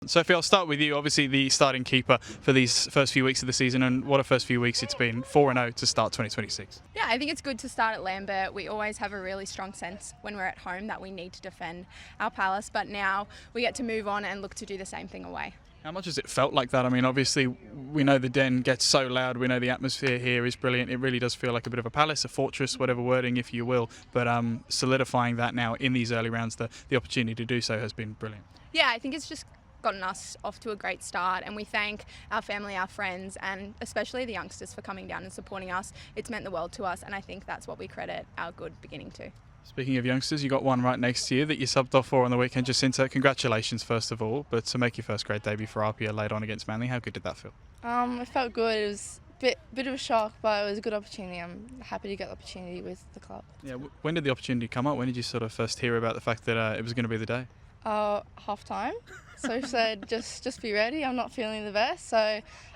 Sophie, I'll start with you. Obviously, the starting keeper for these first few weeks of the season, and what a first few weeks it's been. 4-0 to start 2026. Yeah, I think it's good to start at Lambert. We always have a really strong sense when we're at home that we need to defend our palace, but now we get to move on and look to do the same thing away. How much has it felt like that? I mean, obviously, we know the Den gets so loud. We know the atmosphere here is brilliant. It really does feel like a bit of a palace, a fortress, whatever wording, if you will. But solidifying that now in these early rounds, the opportunity to do so has been brilliant. Yeah, I think it's just gotten us off to a great start, and we thank our family, our friends, and especially the youngsters for coming down and supporting us. It's meant the world to us, and I think that's what we credit our good beginning to. Speaking of youngsters, you got one right next to you that you subbed off for on the weekend, Jacinta. Congratulations, first of all, but to make your first grade debut for APIA later on against Manly, how good did that feel? It felt good. It was a bit of a shock, but it was a good opportunity. I'm happy to get the opportunity with the club. Yeah, when did the opportunity come up? When did you sort of first hear about the fact that it was going to be the day? Half time. So said, just be ready. I'm not feeling the best, so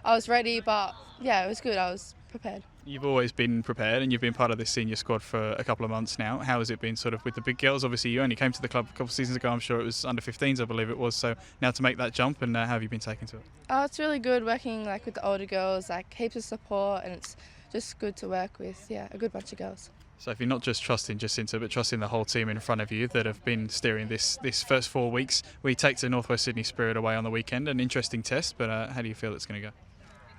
I was ready, but yeah, it was good. I was prepared. You've always been prepared, and you've been part of this senior squad for a couple of months now. How has it been sort of with the big girls? Obviously, you only came to the club a couple of seasons ago. I'm sure it was under 15s, I believe it was. So now to make that jump, and how have you been taking to it? It's really good working with the older girls, heaps of support, and it's just good to work with, a good bunch of girls. So if you're not just trusting Jacinta, but trusting the whole team in front of you that have been steering this first 4 weeks, we take to Northwest Sydney Spirit away on the weekend. An interesting test, but how do you feel it's going to go?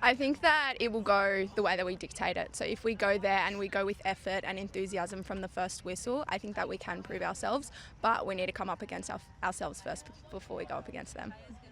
I think that it will go the way that we dictate it. So if we go there and we go with effort and enthusiasm from the first whistle, I think that we can prove ourselves, but we need to come up against ourselves first before we go up against them.